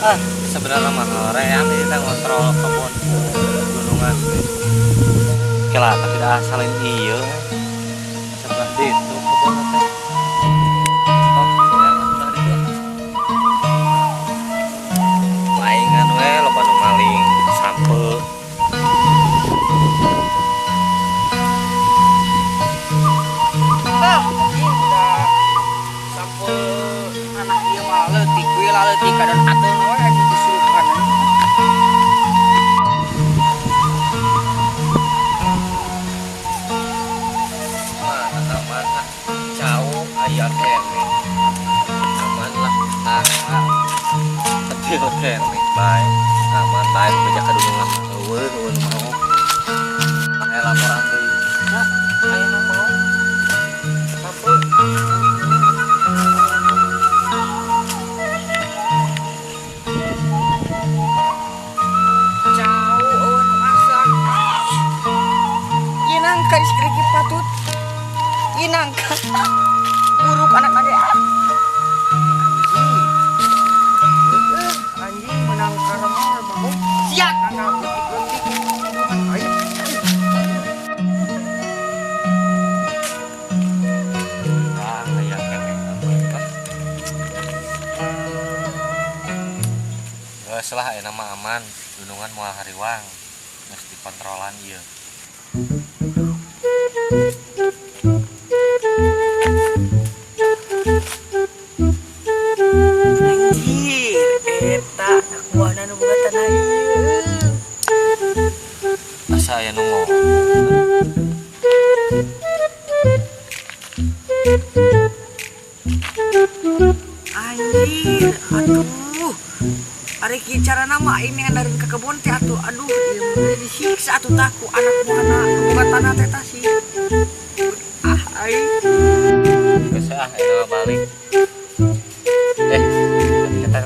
Ah, sebenarnya mah reang kita ngontrol kebun gunungan. Kela tapi dah salin iya. Seperti itu kebun teh. Oh, jangan tadi lah. Laingan we loba nu maling sampe. Sampai anak dia malah letik, gue lah letik kadang atau nawan aja kesurupan. Mana aman ah, jauh ayah kene. Aman lah, kecil kene, baik, aman baik bejak kedungan. Eueuh mau. Pakai laporan deui. Nah, ayeuna mau. Sampai Inangka istriki patut inangka buruk anak nage anjing menang karamar bang siap nangka butik ayo ayah kene. Geus lah ayeuna mah aman, gunungan moal hariwang. Geus dikontrolan ieu. anjir eta buahna nu boga tanah ieu Asa aya nu ngomong. anjir aduh ari kieu carana mah ini andareun ke kebun teh atuh aduh ieu mah disiksa atuh taku anak buahna nu boga tanah teh tah sih ah ai Geus ah ayeuna mah balik. Kita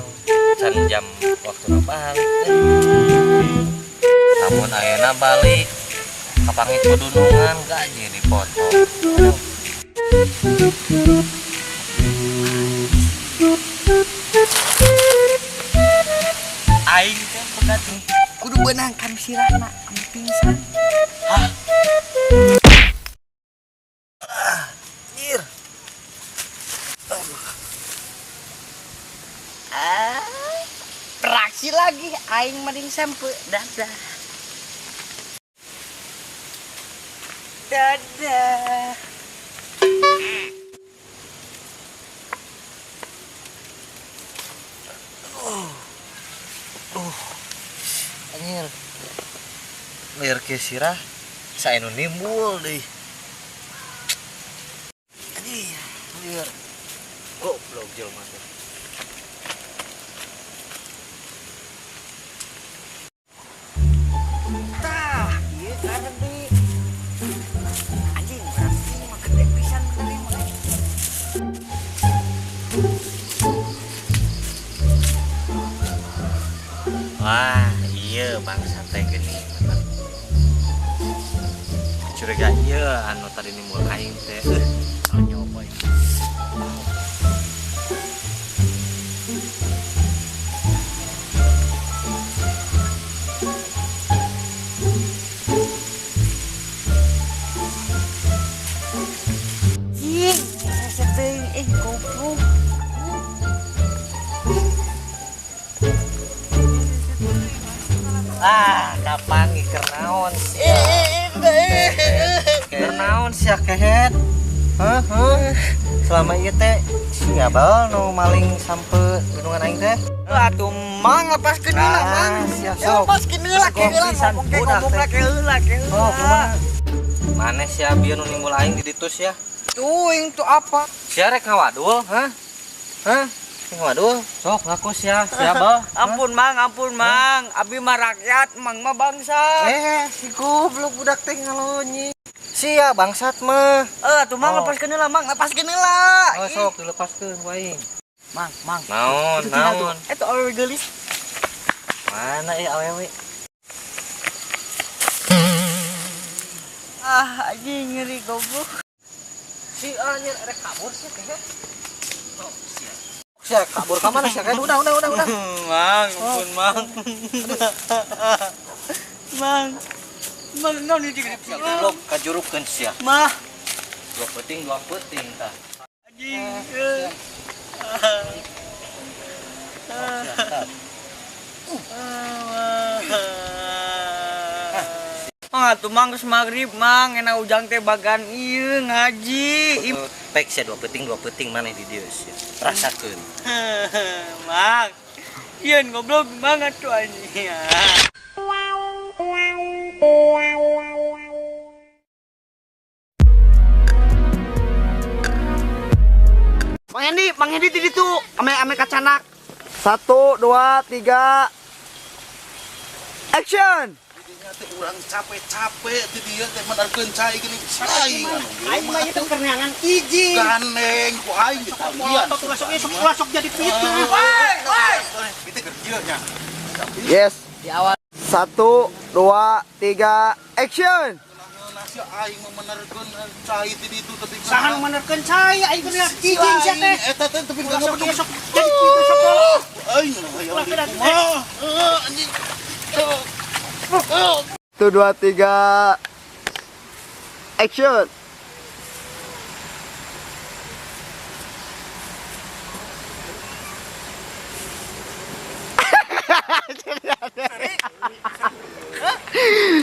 can jam waktuna balik. Namun ayeuna balik ka pangit pedunungan gaji dipotong. Aing teh pegat nih. kudu beunangkan sirahna anu pingsan Hah? anjir ah beraksi lagi aing mending sampe dadah dadah Anjir. Liar ke sirah saenu nimbul deui. Anjir, liar. Goblok jelema teh. tah ieu kana deui anjing berarti mah gede pisan kali mah Wah, iya bangsa teh gini. Curiga iya anu tadi nimbul aing teh. Nyoba ieu. anjing reset deui goblok Ah, kapan iker naon sia? Iker naon sia kehet? Heuh. Selama ieu teh sia bae nu maling sampe gunungan aing teh. atuh mang lepaskeun heula mang Sia sok. lepaskeun heula ke heula ngomong lah ke heula ke Oh, heula kumaha? Maneh sia bieu nu nimbul aing di ditu sia? tuing tuh apa Sia rek ngawadul, hah? Hah? Ngawadul? Sok ngaku sia bae. ampun mang abi mah rakyat mang mah bangsa Si goblok budak teh ngalonyi. Sia bangsat mah. tuh mang Oh. lepaskeun heula mang lepaskeun heula Oh, sok dilepaskeun ku aing. mang Naon, itu tinggal tuh naon? eta awewe geulis Mana awewe? anjing ngeri goblok Si anjir rek kabur sih teh. Oh, sia. Sia kabur ka mana sia? Udah. Mang, ampun mang. Mang. Mang naon ieu jeung goblok kajurukeun sia. Mah, Dua peting tah. Anjing. atuh mang geus magrib mang, enak ujang teh bagan ieu ngaji. Pek sia dua peting maneh di dieu sia. Rasakeun. Mang. Ieun goblok banget tuh anjing. Bang Hendi di ditu, ame kacanak. 1, 2, 3. Action. Urang capek-capek ti dieu teh menarkeun cai gini saing Aing mah itu kerenangan izin. ganeng ku aing ditalian Masuk jadi pitu. itu kerjanya Yes. Di awal. 1, 2, 3. Action. nasi aing mah menarkeun cai ti ditu tapi Sahan menerkeun cai aing keur izin sia teh. eta teh tapi Masuk besok jadi pitu sekolah. aing mah anjing 1, 2, 3. Action.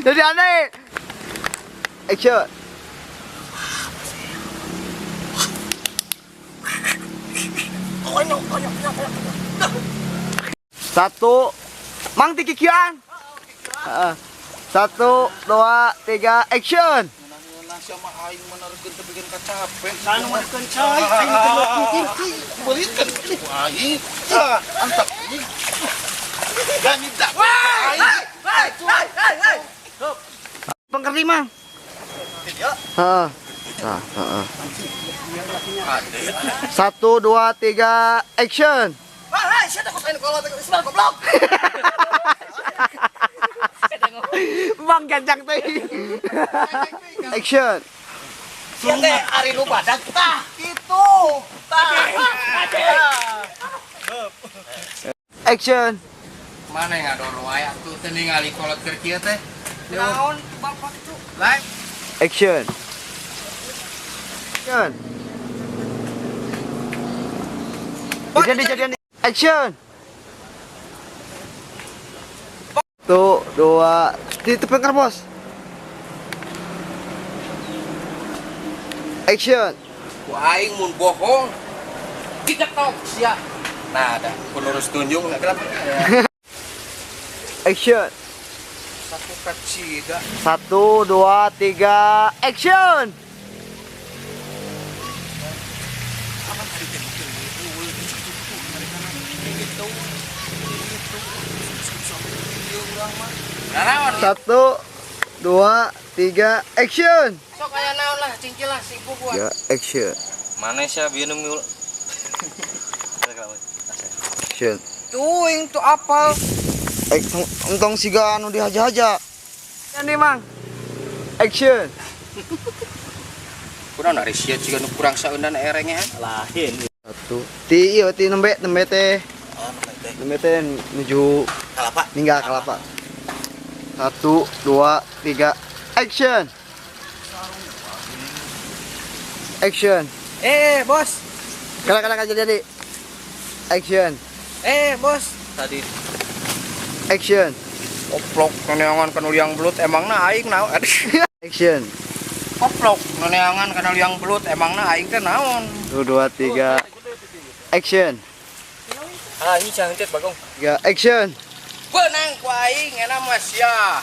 Jadi aneh. Action. Satu. Mang tikikian. 1, 2, 3. Action. nasi mah aing menarkeun tapi kan capek Anu menerkeun cai aing teh beureutkeun ku aing antap ini ganita Pengkerti mang. Heeh. Nah, heeh. 1, 2, 3. Action. Bang gancang teh. Action. Sieu teh ari nu badak tah Itu. Action. mana yang ada wae atuh teh ningali kolot keur kieu teh Naon bapak itu? live Action. Action. Jadi action. 1, 2, di tepen bos. Action. ku aing mun bohong diketok sia nah ada lurus tunjung kenapa Action. satu kacida 1, 2, 3. Action. naon 1, 2, 3. Action. sok aya naon lah cingkil lah sibuk gua Ya, action. Maneh sia bieu nu mul. Action. tuing tuh apal Entong siga anu dihaja-haja. Ini mang. Action. kurang dari sia ciga nu kurang saeunan erengnya Lain. 1. Ti ieu ti nembe teh. Nembe teh nuju kalapa ninggal kalapa. 1, 2, 3. Action. Action. bos Kala jadi. Action. bos Tadi Action. oplok neneangan kana liang belut emangna aing naon Action. oplok neneangan kana liang belut emangna aing teh naon 1, 2, 3. Action. ini jangan tet Bagong. 3. Action. beunang ku aing eta mah sia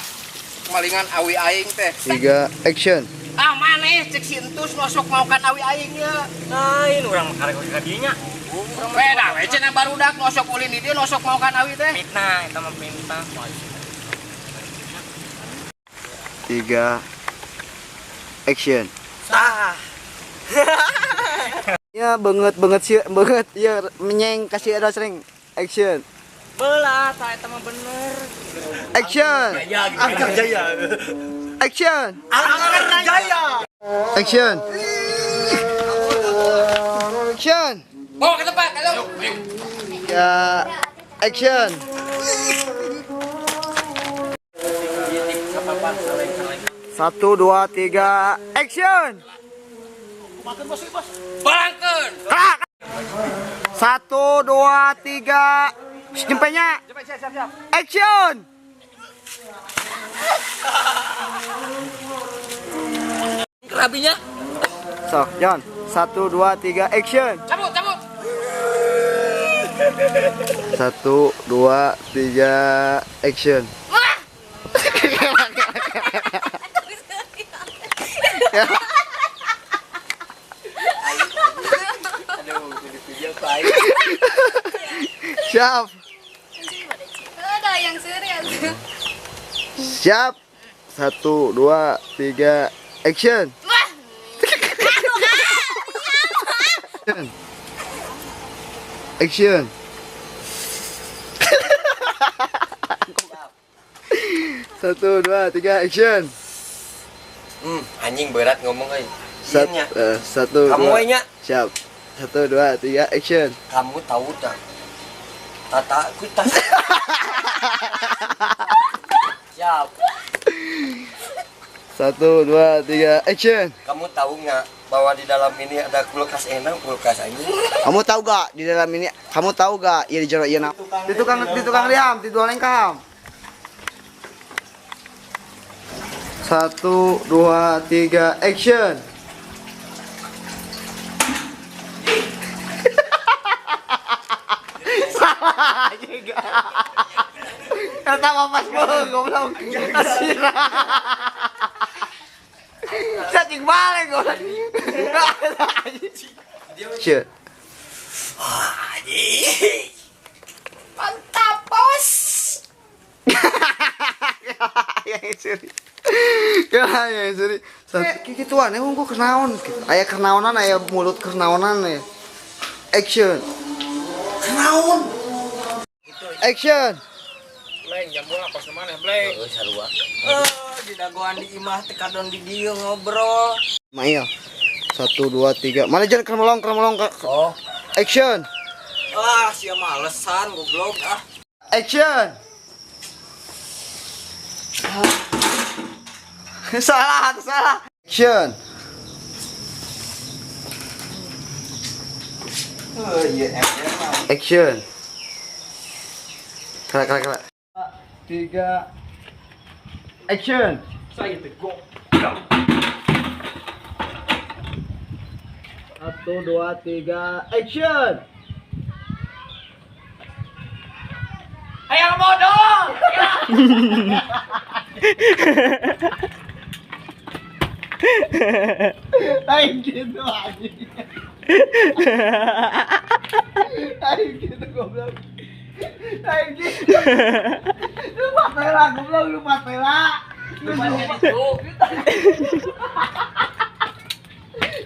malingan awi aing teh 3. Action. maneh cek si entus nosok mau kan awi aing ya Lain urang karek ka dinya. beda we cenah barudak nosok ulin di dieu nosok mau kan awi teh Fitnah eta mah fitnah. 3. Action. tah Ya banget sih banget ya menyeng kasih ada sering. Action. Belah ta eta mah bener. Action. Angkat jaya. Action. Angkat jaya. Action. Action. Bawa ke tempat, ayo. Ya, action. Satu, dua, tiga, action. Balangkeun. Satu, dua, tiga, jempenya. Action. Kerabinya. Sok, John. Satu, dua, tiga, action. Cabut, cabut. Satu, dua, tiga, action. Siap. Ada yang serius. Siap. Satu, dua, tiga, action. Action. Satu, dua, tiga, action. Anjing berat ngomong euy. Satu, Kamu dua, nya. siap. Satu, dua, tiga, action. Kamu tahu tak? Tata kita. Siap. Satu, dua, tiga, action. Kamu tahu nggak bahwa di dalam ini ada kulkas enak, kulkas ini? Kamu tahu gak di dalam ini? Kamu tahu gak? Iya di jalan iya nak. Di tukang diam, di dua lengkam. Satu, dua, tiga, action. Salah juga. Kata mapas goblok. Cacing balik goblok. Shit. Mantap, bos. Yang seri. Yang seri. Gituan emang gua kenaon. Aya kenaonan, aya mulut kenaonan ya. Action. Kenaon. Action. Bleng, jambu apa mana, Bleng? Sarua. Di dagoan di imah tekadon di dieu ngobrol. Mail. Satu, dua, tiga. Mana jangan kermelong. Oh, Action. Ah, sia malesan goblok ah. Action. Salah. Action. oh iya, Action. Kala. Tiga. Action. saya tegok. Satu, dua, tiga. Action. Hayang bodoh. Lain gitu aja. Lain gitu goblok. Lain gitu. Lu patela goblok, lu patela.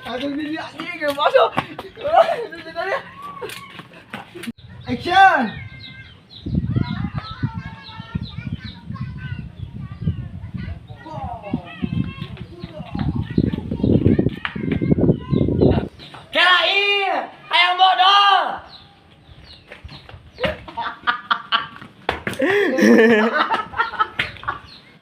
Aku jadi anjing gak masuk. Action. Kirain, hayang bodoh.